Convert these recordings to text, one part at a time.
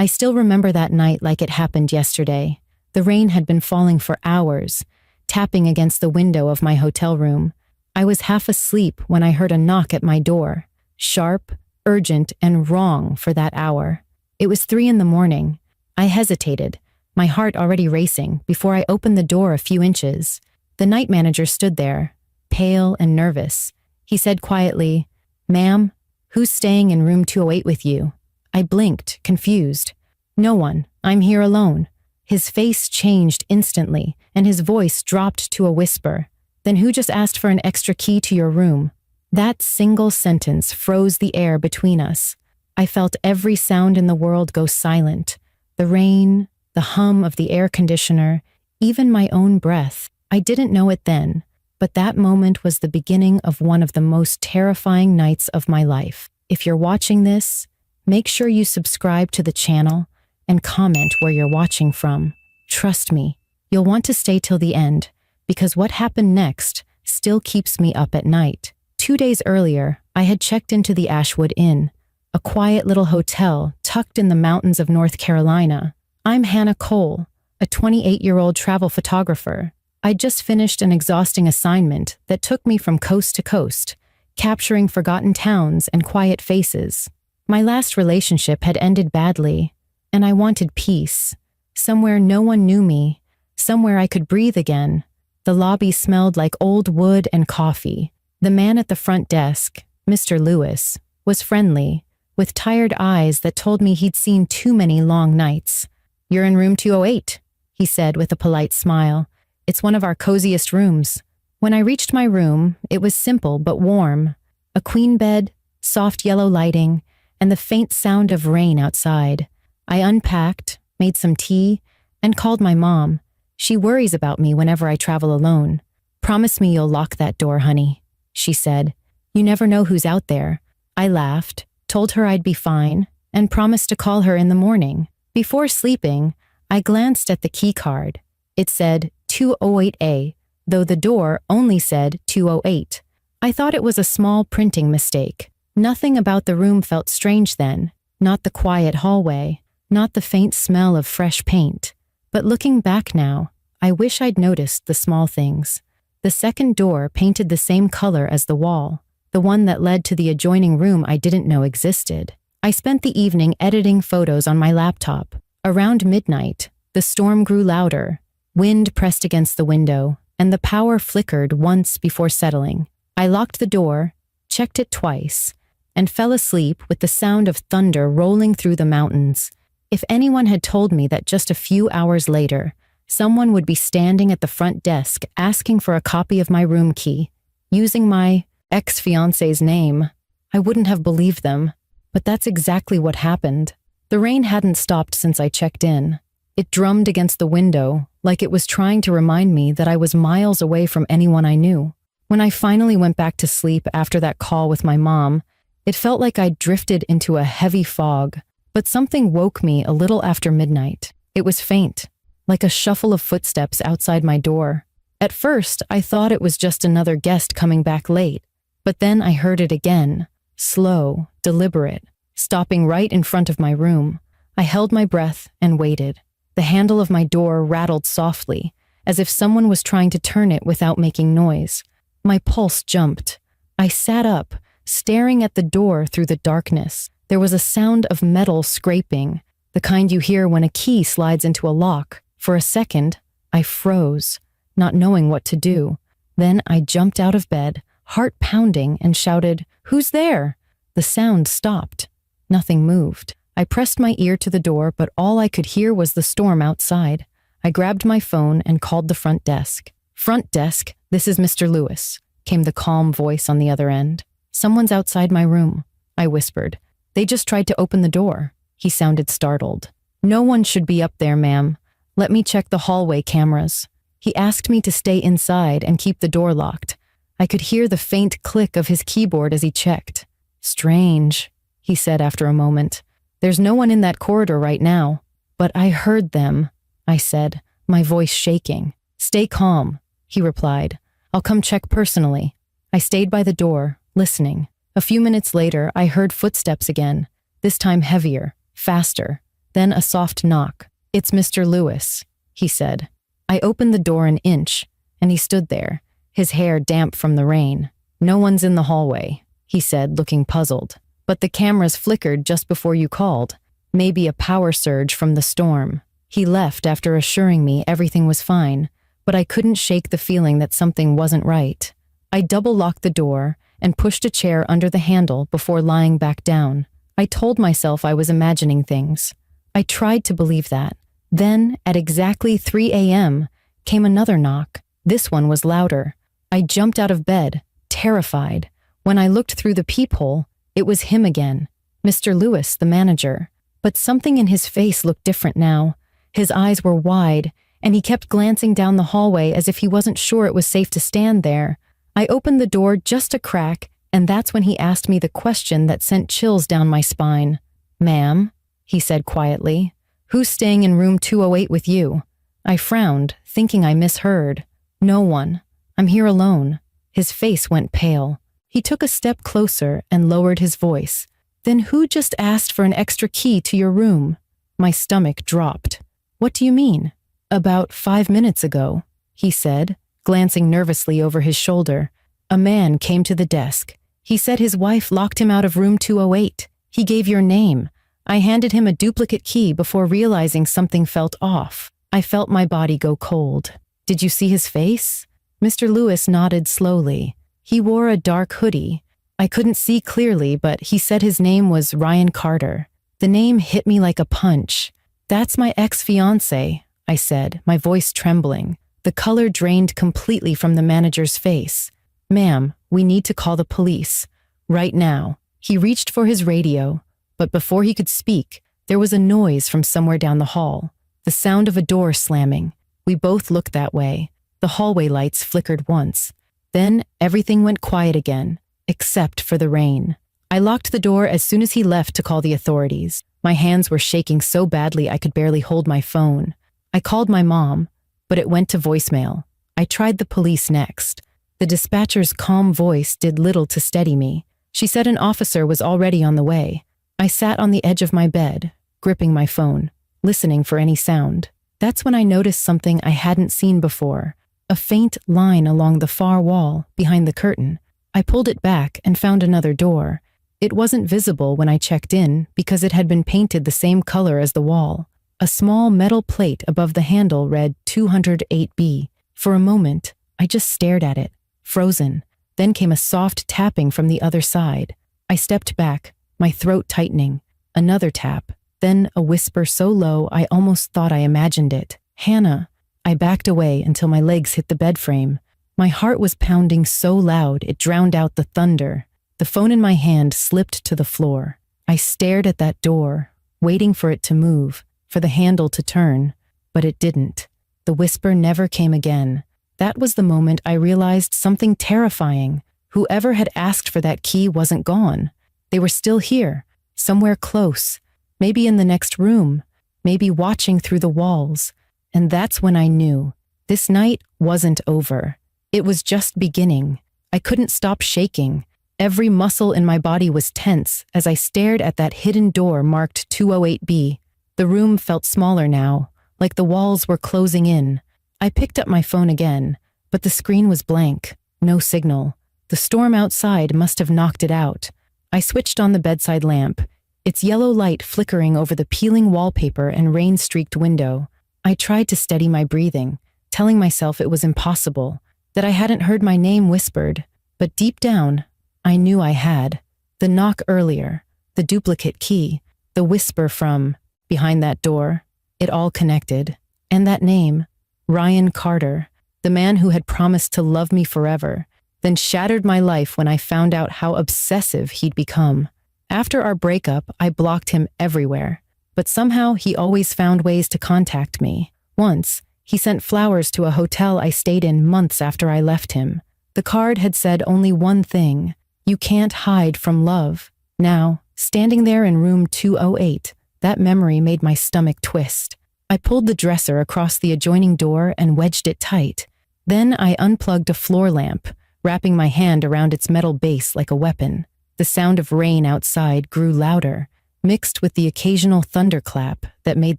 I still remember that night like it happened yesterday. The rain had been falling for hours, tapping against the window of my hotel room. I was half asleep when I heard a knock at my door. Sharp, urgent, and wrong for that hour. It was 3 a.m. I hesitated, my heart already racing, before I opened the door a few inches. The night manager stood there, pale and nervous. He said quietly, "Ma'am, who's staying in room 208 with you?" I blinked, confused. "No one. I'm here alone." His face changed instantly, and his voice dropped to a whisper. "Then who just asked for an extra key to your room?" That single sentence froze the air between us. I felt every sound in the world go silent. The rain, the hum of the air conditioner, even my own breath. I didn't know it then, but that moment was the beginning of one of the most terrifying nights of my life. If you're watching this, make sure you subscribe to the channel and comment where you're watching from. Trust me, you'll want to stay till the end, because what happened next still keeps me up at night. 2 days earlier, I had checked into the Ashwood Inn, a quiet little hotel tucked in the mountains of North Carolina. I'm Hannah Cole, a 28-year-old travel photographer. I'd just finished an exhausting assignment that took me from coast to coast, capturing forgotten towns and quiet faces. My last relationship had ended badly, and I wanted peace. Somewhere no one knew me, somewhere I could breathe again. The lobby smelled like old wood and coffee. The man at the front desk, Mr. Lewis, was friendly, with tired eyes that told me he'd seen too many long nights. "You're in room 208, he said with a polite smile. "It's one of our coziest rooms." When I reached my room, it was simple but warm. A queen bed, soft yellow lighting, and the faint sound of rain outside. I unpacked, made some tea, and called my mom. She worries about me whenever I travel alone. "Promise me you'll lock that door, honey," she said. "You never know who's out there." I laughed, told her I'd be fine, and promised to call her in the morning. Before sleeping, I glanced at the key card. It said 208A, though the door only said 208. I thought it was a small printing mistake. Nothing about the room felt strange then, not the quiet hallway, not the faint smell of fresh paint. But looking back now, I wish I'd noticed the small things. The second door painted the same color as the wall, the one that led to the adjoining room I didn't know existed. I spent the evening editing photos on my laptop. Around midnight, the storm grew louder. Wind pressed against the window, and the power flickered once before settling. I locked the door, checked it twice, and fell asleep with the sound of thunder rolling through the mountains. If anyone had told me that just a few hours later, someone would be standing at the front desk asking for a copy of my room key, using my ex-fiance's name, I wouldn't have believed them. But that's exactly what happened. The rain hadn't stopped since I checked in. It drummed against the window, like it was trying to remind me that I was miles away from anyone I knew. When I finally went back to sleep after that call with my mom, it felt like I'd drifted into a heavy fog, but something woke me a little after midnight. It was faint, like a shuffle of footsteps outside my door. At first, I thought it was just another guest coming back late, but then I heard it again, slow, deliberate, stopping right in front of my room. I held my breath and waited. The handle of my door rattled softly, as if someone was trying to turn it without making noise. My pulse jumped. I sat up, staring at the door through the darkness. There was a sound of metal scraping, the kind you hear when a key slides into a lock. For a second, I froze, not knowing what to do. Then I jumped out of bed, heart pounding, and shouted, "Who's there?" The sound stopped. Nothing moved. I pressed my ear to the door, but all I could hear was the storm outside. I grabbed my phone and called the front desk. "Front desk, this is Mr. Lewis," came the calm voice on the other end. "Someone's outside my room," I whispered. "They just tried to open the door." He sounded startled. "No one should be up there, ma'am. Let me check the hallway cameras." He asked me to stay inside and keep the door locked. I could hear the faint click of his keyboard as he checked. "Strange," he said after a moment. "There's no one in that corridor right now." "But I heard them," I said, my voice shaking. "Stay calm," he replied. "I'll come check personally." I stayed by the door, listening. A few minutes later, I heard footsteps again, this time heavier, faster. Then a soft knock. "It's Mr. Lewis," he said. I opened the door an inch, and he stood there, his hair damp from the rain. "No one's in the hallway," he said, looking puzzled. "But the cameras flickered just before you called. Maybe a power surge from the storm." He left after assuring me everything was fine, but I couldn't shake the feeling that something wasn't right. I double-locked the door and pushed a chair under the handle before lying back down. I told myself I was imagining things. I tried to believe that. Then, at exactly 3 a.m., came another knock. This one was louder. I jumped out of bed, terrified. When I looked through the peephole, it was him again, Mr. Lewis, the manager. But something in his face looked different now. His eyes were wide, and he kept glancing down the hallway as if he wasn't sure it was safe to stand there. I opened the door just a crack, and that's when he asked me the question that sent chills down my spine. "Ma'am," he said quietly, "who's staying in room 208 with you?" I frowned, thinking I misheard. "No one. I'm here alone." His face went pale. He took a step closer and lowered his voice. "Then who just asked for an extra key to your room?" My stomach dropped. "What do you mean?" "About 5 minutes ago," he said, glancing nervously over his shoulder. "A man came to the desk. He said his wife locked him out of room 208. He gave your name. I handed him a duplicate key before realizing something felt off. I felt my body go cold." "Did you see his face?" Mr. Lewis nodded slowly. He wore a dark hoodie. I couldn't see clearly, but he said his name was Ryan Carter. The name hit me like a punch. "That's my ex-fiancé," I said, my voice trembling. The color drained completely from the manager's face. "Ma'am, we need to call the police. Right now." He reached for his radio, but before he could speak, there was a noise from somewhere down the hall. The sound of a door slamming. We both looked that way. The hallway lights flickered once. Then everything went quiet again, except for the rain. I locked the door as soon as he left to call the authorities. My hands were shaking so badly I could barely hold my phone. I called my mom, but it went to voicemail. I tried the police next. The dispatcher's calm voice did little to steady me. She said an officer was already on the way. I sat on the edge of my bed, gripping my phone, listening for any sound. That's when I noticed something I hadn't seen before. A faint line along the far wall, behind the curtain. I pulled it back and found another door. It wasn't visible when I checked in because it had been painted the same color as the wall. A small metal plate above the handle read 208B. For a moment, I just stared at it, frozen. Then came a soft tapping from the other side. I stepped back, my throat tightening. Another tap, then a whisper so low I almost thought I imagined it. "Hannah." I backed away until my legs hit the bed frame. My heart was pounding so loud it drowned out the thunder. The phone in my hand slipped to the floor. I stared at that door, waiting for it to move, for the handle to turn, but it didn't. The whisper never came again. That was the moment I realized something terrifying. Whoever had asked for that key wasn't gone. They were still here, somewhere close, maybe in the next room, maybe watching through the walls. And that's when I knew. This night wasn't over. It was just beginning. I couldn't stop shaking. Every muscle in my body was tense as I stared at that hidden door marked 208B. The room felt smaller now, like the walls were closing in. I picked up my phone again, but the screen was blank. No signal. The storm outside must have knocked it out. I switched on the bedside lamp, its yellow light flickering over the peeling wallpaper and rain-streaked window. I tried to steady my breathing, telling myself it was impossible, that I hadn't heard my name whispered, but deep down, I knew I had. The knock earlier, the duplicate key, the whisper from behind that door, it all connected. And that name, Ryan Carter, the man who had promised to love me forever, then shattered my life when I found out how obsessive he'd become. After our breakup, I blocked him everywhere. But somehow he always found ways to contact me. Once, he sent flowers to a hotel I stayed in months after I left him. The card had said only one thing: "You can't hide from love." Now, standing there in room 208, that memory made my stomach twist. I pulled the dresser across the adjoining door and wedged it tight. Then I unplugged a floor lamp, wrapping my hand around its metal base like a weapon. The sound of rain outside grew louder. mixed with the occasional thunderclap that made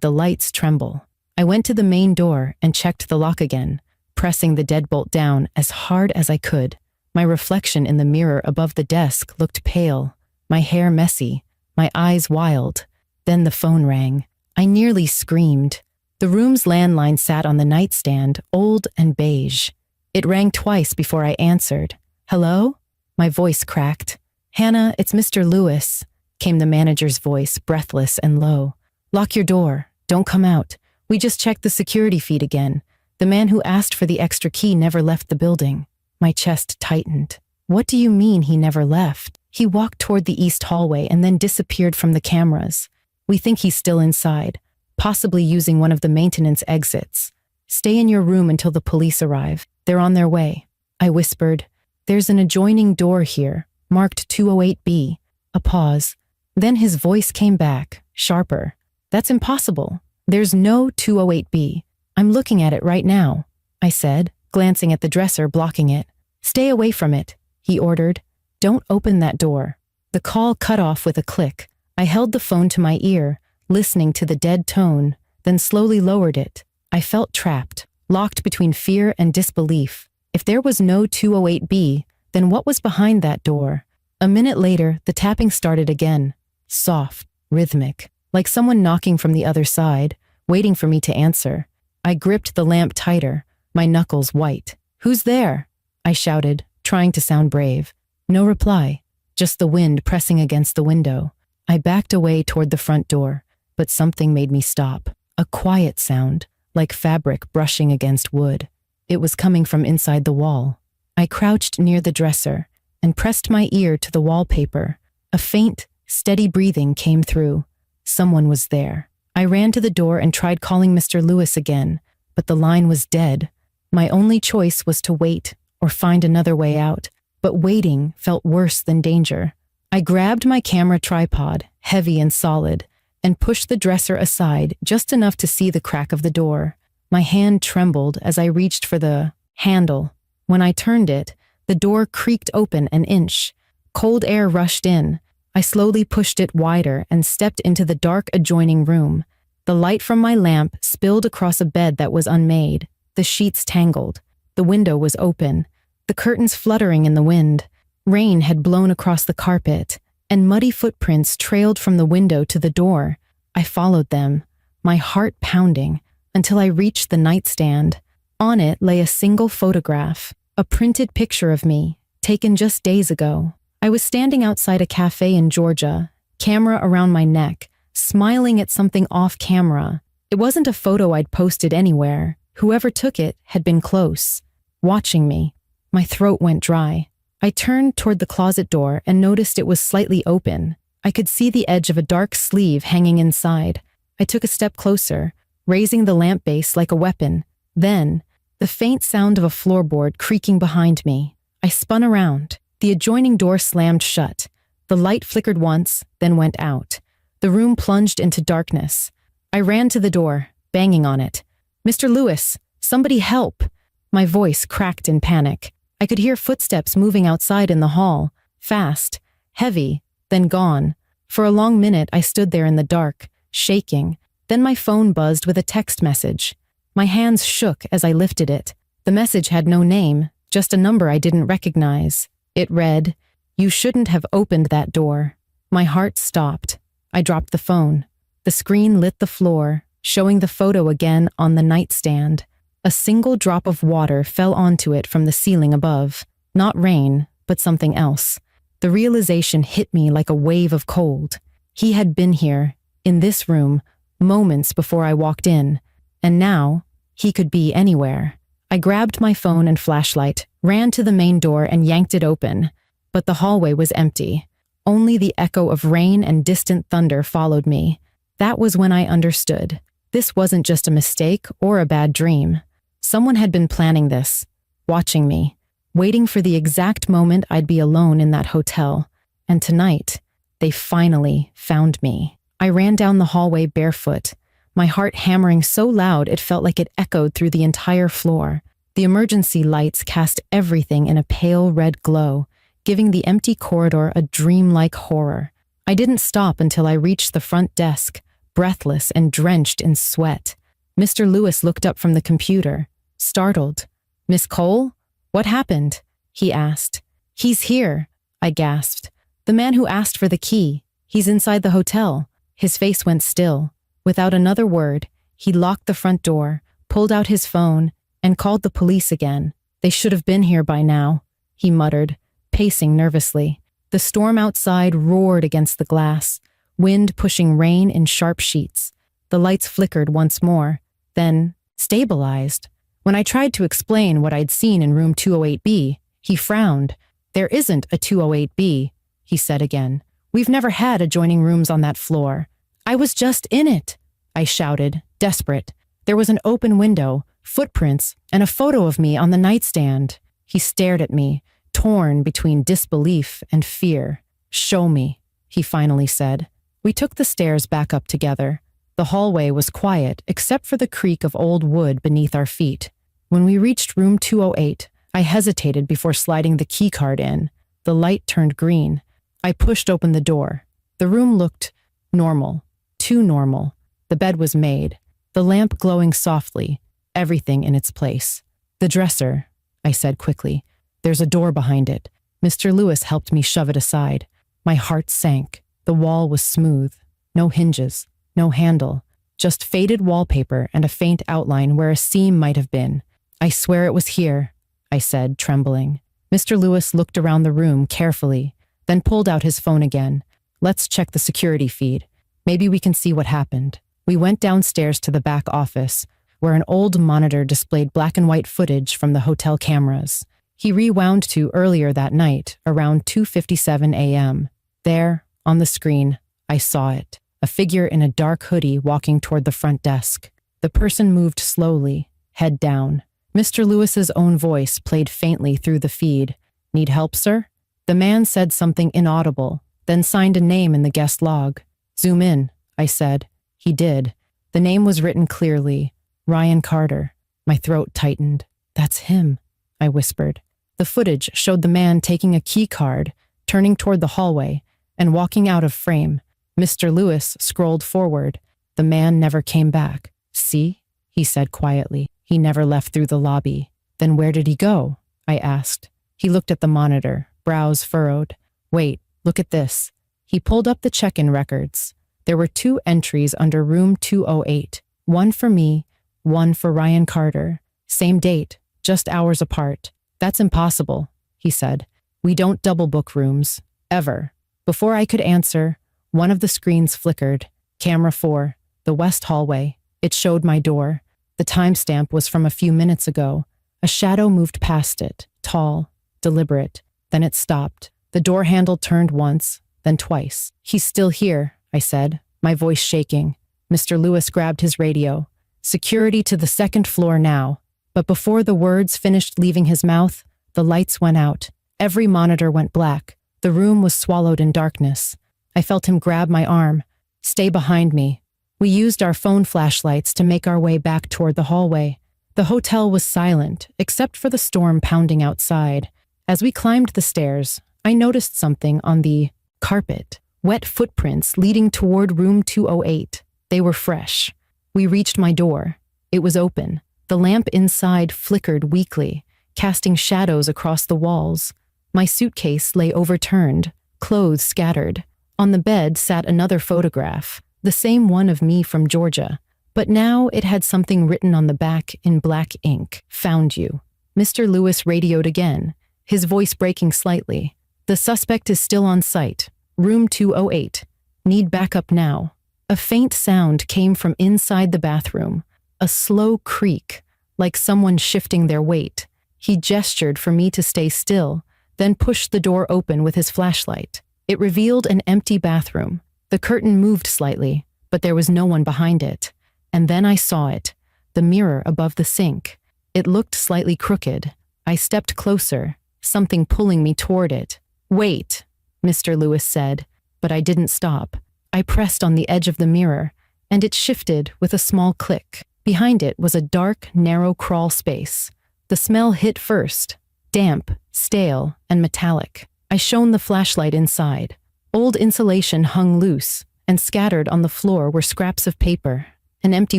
the lights tremble. I went to the main door and checked the lock again, pressing the deadbolt down as hard as I could. My reflection in the mirror above the desk looked pale, my hair messy, my eyes wild. Then the phone rang. I nearly screamed. The room's landline sat on the nightstand, old and beige. It rang twice before I answered. "Hello?" My voice cracked. "Hannah, it's Mr. Lewis," came the manager's voice, breathless and low. "Lock your door. Don't come out. We just checked the security feed again. The man who asked for the extra key never left the building." My chest tightened. "What do you mean he never left?" He walked toward the east hallway and then disappeared from the cameras. "We think he's still inside, possibly using one of the maintenance exits. Stay in your room until the police arrive. They're on their way." I whispered, "There's an adjoining door here, marked 208B. A pause. Then his voice came back, sharper. "That's impossible. There's no 208B. I'm looking at it right now," I said, glancing at the dresser blocking it. "Stay away from it," he ordered. "Don't open that door." The call cut off with a click. I held the phone to my ear, listening to the dead tone, then slowly lowered it. I felt trapped, locked between fear and disbelief. If there was no 208B, then what was behind that door? A minute later, the tapping started again. Soft, rhythmic, like someone knocking from the other side, waiting for me to answer. I gripped the lamp tighter, my knuckles white. "Who's there?" I shouted, trying to sound brave. No reply, just the wind pressing against the window. I backed away toward the front door, but something made me stop. A quiet sound, like fabric brushing against wood. It was coming from inside the wall. I crouched near the dresser and pressed my ear to the wallpaper. A faint, steady breathing came through. Someone was there. I ran to the door and tried calling Mr. Lewis again, but the line was dead. My only choice was to wait or find another way out, but waiting felt worse than danger. I grabbed my camera tripod, heavy and solid, and pushed the dresser aside just enough to see the crack of the door. My hand trembled as I reached for the handle. When I turned it, the door creaked open an inch. Cold air rushed in. I slowly pushed it wider and stepped into the dark adjoining room. The light from my lamp spilled across a bed that was unmade, the sheets tangled. The window was open, the curtains fluttering in the wind. Rain had blown across the carpet, and muddy footprints trailed from the window to the door. I followed them, my heart pounding, until I reached the nightstand. On it lay a single photograph, a printed picture of me, taken just days ago. I was standing outside a cafe in Georgia, camera around my neck, smiling at something off camera. It wasn't a photo I'd posted anywhere. Whoever took it had been close, watching me. My throat went dry. I turned toward the closet door and noticed it was slightly open. I could see the edge of a dark sleeve hanging inside. I took a step closer, raising the lamp base like a weapon. Then, the faint sound of a floorboard creaking behind me. I spun around. The adjoining door slammed shut. The light flickered once, then went out. The room plunged into darkness. I ran to the door, banging on it. "Mr. Lewis, somebody help!" My voice cracked in panic. I could hear footsteps moving outside in the hall, fast, heavy, then gone. For a long minute, I stood there in the dark, shaking. Then my phone buzzed with a text message. My hands shook as I lifted it. The message had no name, just a number I didn't recognize. It read, "You shouldn't have opened that door." My heart stopped. I dropped the phone. The screen lit the floor, showing the photo again on the nightstand. A single drop of water fell onto it from the ceiling above. Not rain, but something else. The realization hit me like a wave of cold. He had been here, in this room, moments before I walked in. And now, he could be anywhere. I grabbed my phone and flashlight, ran to the main door and yanked it open. But the hallway was empty. Only the echo of rain and distant thunder followed me. That was when I understood. This wasn't just a mistake or a bad dream. Someone had been planning this, watching me, waiting for the exact moment I'd be alone in that hotel. And tonight, they finally found me. I ran down the hallway barefoot, my heart hammering so loud it felt like it echoed through the entire floor. The emergency lights cast everything in a pale red glow, giving the empty corridor a dreamlike horror. I didn't stop until I reached the front desk, breathless and drenched in sweat. Mr. Lewis looked up from the computer, startled. "Miss Cole? What happened?" he asked. "He's here," I gasped. "The man who asked for the key. He's inside the hotel." His face went still. Without another word, he locked the front door, pulled out his phone, and called the police again. "They should have been here by now," he muttered, pacing nervously. The storm outside roared against the glass, wind pushing rain in sharp sheets. The lights flickered once more, then stabilized. When I tried to explain what I'd seen in room 208B, he frowned. "There isn't a 208B, he said again. "We've never had adjoining rooms on that floor." "I was just in it," I shouted, desperate. There was an open window, footprints, and a photo of me on the nightstand. He stared at me, torn between disbelief and fear. "Show me," he finally said. We took the stairs back up together. The hallway was quiet except for the creak of old wood beneath our feet. When we reached room 208, I hesitated before sliding the key card in. The light turned green. I pushed open the door. The room looked normal, too normal. The bed was made, the lamp glowing softly, everything in its place. "The dresser," I said quickly. "There's a door behind it." Mr. Lewis helped me shove it aside. My heart sank. The wall was smooth. No hinges, no handle, just faded wallpaper and a faint outline where a seam might have been. "I swear it was here," I said, trembling. Mr. Lewis looked around the room carefully, then pulled out his phone again. "Let's check the security feed. Maybe we can see what happened." We went downstairs to the back office, where an old monitor displayed black and white footage from the hotel cameras. He rewound to earlier that night, around 2:57 a.m. There, on the screen, I saw it. A figure in a dark hoodie walking toward the front desk. The person moved slowly, head down. Mr. Lewis's own voice played faintly through the feed. "Need help, sir?" The man said something inaudible, then signed a name in the guest log. "Zoom in," I said. He did. The name was written clearly. Ryan Carter. My throat tightened. "That's him," I whispered. The footage showed the man taking a key card, turning toward the hallway, and walking out of frame. Mr. Lewis scrolled forward. The man never came back. "See?" he said quietly. "He never left through the lobby." "Then where did he go?" I asked. He looked at the monitor, brows furrowed. "Wait, look at this." He pulled up the check-in records. There were 2 entries under room 208, one for me, one for Ryan Carter. Same date, just hours apart. "That's impossible," he said. "We don't double book rooms, ever." Before I could answer, one of the screens flickered. Camera 4, the west hallway. It showed my door. The timestamp was from a few minutes ago. A shadow moved past it, tall, deliberate. Then it stopped. The door handle turned once, then twice. "He's still here," I said, my voice shaking. Mr. Lewis grabbed his radio. "Security to the 2nd floor now." But before the words finished leaving his mouth, the lights went out. Every monitor went black. The room was swallowed in darkness. I felt him grab my arm. "Stay behind me." We used our phone flashlights to make our way back toward the hallway. The hotel was silent, except for the storm pounding outside. As we climbed the stairs, I noticed something on the carpet. Wet footprints leading toward room 208. They were fresh. We reached my door. It was open. The lamp inside flickered weakly, casting shadows across the walls. My suitcase lay overturned, clothes scattered. On the bed sat another photograph, the same one of me from Georgia. But now it had something written on the back in black ink. "Found you." Mr. Lewis radioed again, his voice breaking slightly. "The suspect is still on site. Room 208. Need backup now." A faint sound came from inside the bathroom, a slow creak, like someone shifting their weight. He gestured for me to stay still, then pushed the door open with his flashlight. It revealed an empty bathroom. The curtain moved slightly, but there was no one behind it. And then I saw it, the mirror above the sink. It looked slightly crooked. I stepped closer, something pulling me toward it. "Wait," Mr. Lewis said, but I didn't stop. I pressed on the edge of the mirror, and it shifted with a small click. Behind it was a dark, narrow crawl space. The smell hit first, damp, stale, and metallic. I shone the flashlight inside. Old insulation hung loose, and scattered on the floor were scraps of paper, an empty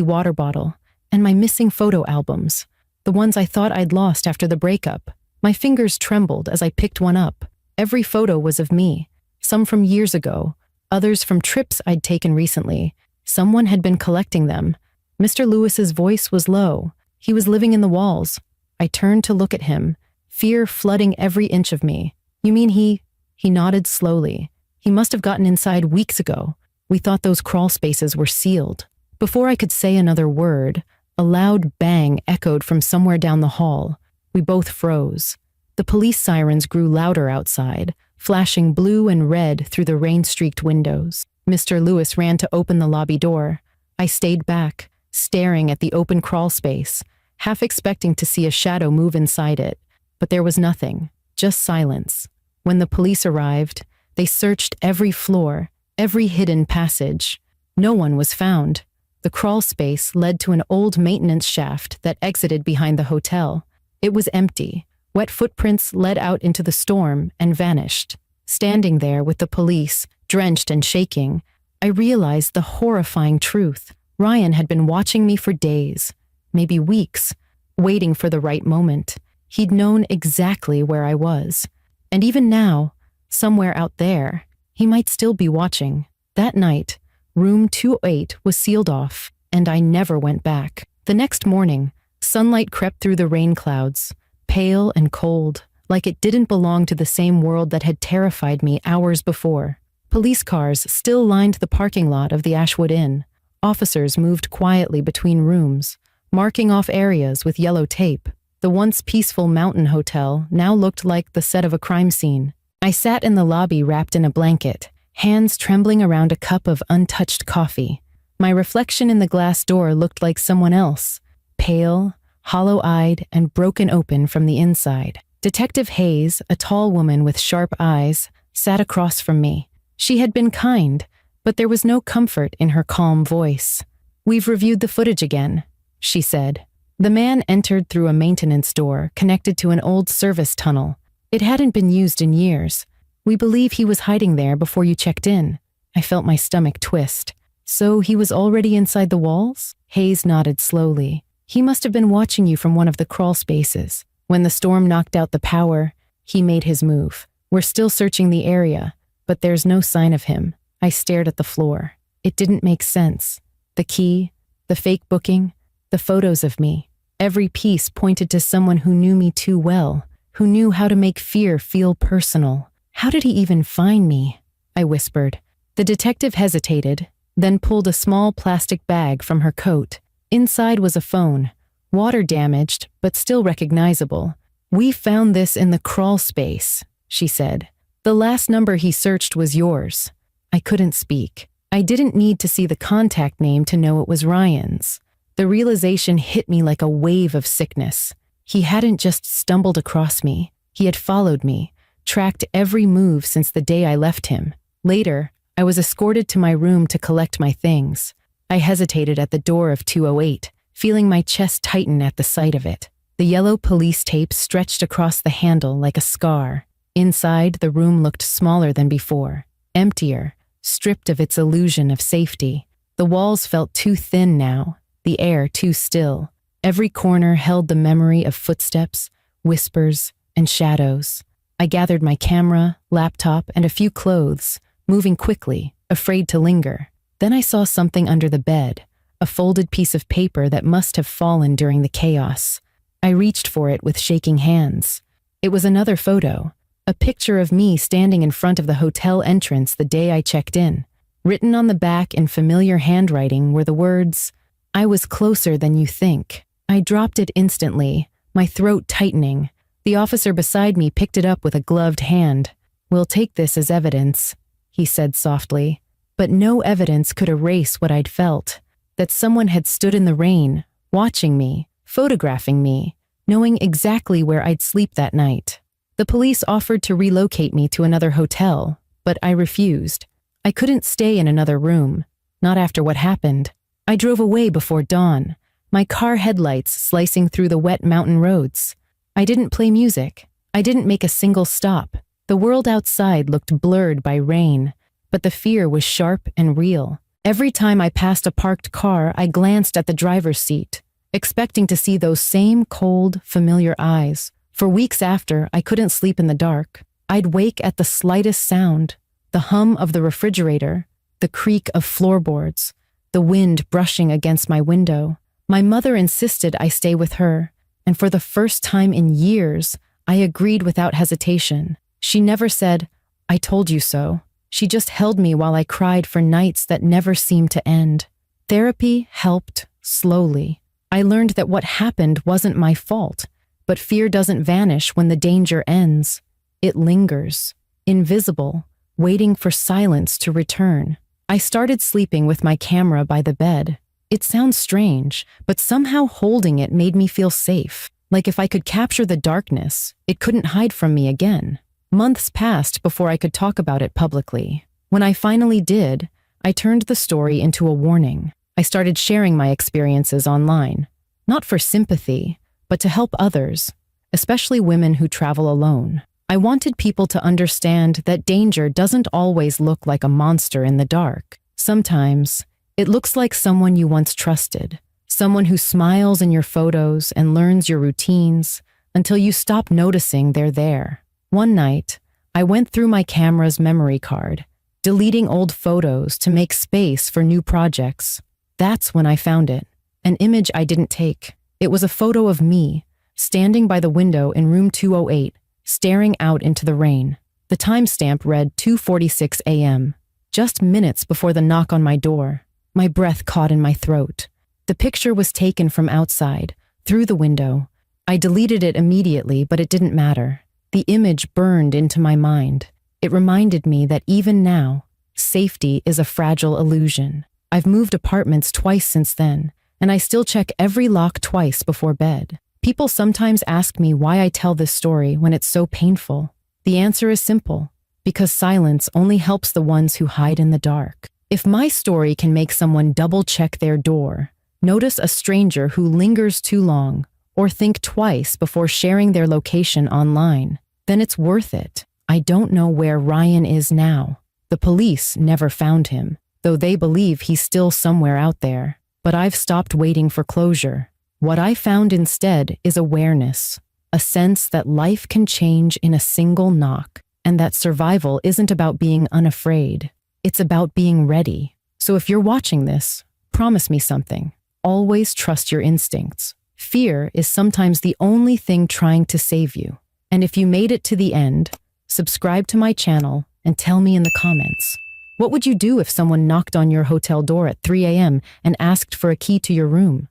water bottle, and my missing photo albums, the ones I thought I'd lost after the breakup. My fingers trembled as I picked one up. Every photo was of me, some from years ago, others from trips I'd taken recently. Someone had been collecting them. Mr. Lewis's voice was low. He was living in the walls. I turned to look at him, fear flooding every inch of me. You mean he nodded slowly. He must have gotten inside weeks ago. We thought those crawl spaces were sealed. Before I could say another word, a loud bang echoed from somewhere down the hall. We both froze. The police sirens grew louder outside, flashing blue and red through the rain-streaked windows. Mr. Lewis ran to open the lobby door. I stayed back, staring at the open crawl space, half expecting to see a shadow move inside it. But there was nothing, just silence. When the police arrived, they searched every floor, every hidden passage. No one was found. The crawl space led to an old maintenance shaft that exited behind the hotel. It was empty. Wet footprints led out into the storm and vanished. Standing there with the police, drenched and shaking, I realized the horrifying truth. Ryan had been watching me for days, maybe weeks, waiting for the right moment. He'd known exactly where I was. And even now, somewhere out there, he might still be watching. That night, Room 208 was sealed off, and I never went back. The next morning, sunlight crept through the rain clouds, pale and cold, like it didn't belong to the same world that had terrified me hours before. Police cars still lined the parking lot of the Ashwood Inn. Officers moved quietly between rooms, marking off areas with yellow tape. The once peaceful mountain hotel now looked like the set of a crime scene. I sat in the lobby wrapped in a blanket, hands trembling around a cup of untouched coffee. My reflection in the glass door looked like someone else, pale, hollow-eyed, and broken open from the inside. Detective Hayes, a tall woman with sharp eyes, sat across from me. She had been kind, but there was no comfort in her calm voice. "We've reviewed the footage again," she said. The man entered through a maintenance door connected to an old service tunnel. It hadn't been used in years. "We believe he was hiding there before you checked in." I felt my stomach twist. "So he was already inside the walls?" Hayes nodded slowly. "He must have been watching you from one of the crawl spaces. When the storm knocked out the power, he made his move. We're still searching the area, but there's no sign of him." I stared at the floor. It didn't make sense. The key, the fake booking, the photos of me. Every piece pointed to someone who knew me too well, who knew how to make fear feel personal. "How did he even find me?" I whispered. The detective hesitated, then pulled a small plastic bag from her coat. Inside was a phone, water damaged, but still recognizable. "We found this in the crawl space," she said. "The last number he searched was yours." I couldn't speak. I didn't need to see the contact name to know it was Ryan's. The realization hit me like a wave of sickness. He hadn't just stumbled across me. He had followed me, tracked every move since the day I left him. Later, I was escorted to my room to collect my things. I hesitated at the door of 208, feeling my chest tighten at the sight of it. The yellow police tape stretched across the handle like a scar. Inside, the room looked smaller than before, emptier, stripped of its illusion of safety. The walls felt too thin now, the air too still. Every corner held the memory of footsteps, whispers, and shadows. I gathered my camera, laptop, and a few clothes, moving quickly, afraid to linger. Then I saw something under the bed, a folded piece of paper that must have fallen during the chaos. I reached for it with shaking hands. It was another photo, a picture of me standing in front of the hotel entrance the day I checked in. Written on the back in familiar handwriting were the words, "I was closer than you think." I dropped it instantly, my throat tightening. The officer beside me picked it up with a gloved hand. "We'll take this as evidence," he said softly. But no evidence could erase what I'd felt, that someone had stood in the rain, watching me, photographing me, knowing exactly where I'd sleep that night. The police offered to relocate me to another hotel, but I refused. I couldn't stay in another room, not after what happened. I drove away before dawn, my car headlights slicing through the wet mountain roads. I didn't play music. I didn't make a single stop. The world outside looked blurred by rain, but the fear was sharp and real. Every time I passed a parked car, I glanced at the driver's seat, expecting to see those same cold, familiar eyes. For weeks after, I couldn't sleep in the dark. I'd wake at the slightest sound, the hum of the refrigerator, the creak of floorboards, the wind brushing against my window. My mother insisted I stay with her, and for the first time in years, I agreed without hesitation. She never said, "I told you so." She just held me while I cried for nights that never seemed to end. Therapy helped slowly. I learned that what happened wasn't my fault, but fear doesn't vanish when the danger ends. It lingers, invisible, waiting for silence to return. I started sleeping with my camera by the bed. It sounds strange, but somehow holding it made me feel safe. Like if I could capture the darkness, it couldn't hide from me again. Months passed before I could talk about it publicly. When I finally did, I turned the story into a warning. I started sharing my experiences online, not for sympathy, but to help others, especially women who travel alone. I wanted people to understand that danger doesn't always look like a monster in the dark. Sometimes, it looks like someone you once trusted, someone who smiles in your photos and learns your routines until you stop noticing they're there. One night, I went through my camera's memory card, deleting old photos to make space for new projects. That's when I found it, an image I didn't take. It was a photo of me, standing by the window in room 208, staring out into the rain. The timestamp read 2:46 a.m., just minutes before the knock on my door. My breath caught in my throat. The picture was taken from outside, through the window. I deleted it immediately, but it didn't matter. The image burned into my mind. It reminded me that even now, safety is a fragile illusion. I've moved apartments twice since then, and I still check every lock twice before bed. People sometimes ask me why I tell this story when it's so painful. The answer is simple: because silence only helps the ones who hide in the dark. If my story can make someone double-check their door, notice a stranger who lingers too long, or think twice before sharing their location online, then it's worth it. I don't know where Ryan is now. The police never found him, though they believe he's still somewhere out there. But I've stopped waiting for closure. What I found instead is awareness, a sense that life can change in a single knock, and that survival isn't about being unafraid. It's about being ready. So if you're watching this, promise me something. Always trust your instincts. Fear is sometimes the only thing trying to save you. And if you made it to the end, subscribe to my channel and tell me in the comments. What would you do if someone knocked on your hotel door at 3 a.m. and asked for a key to your room?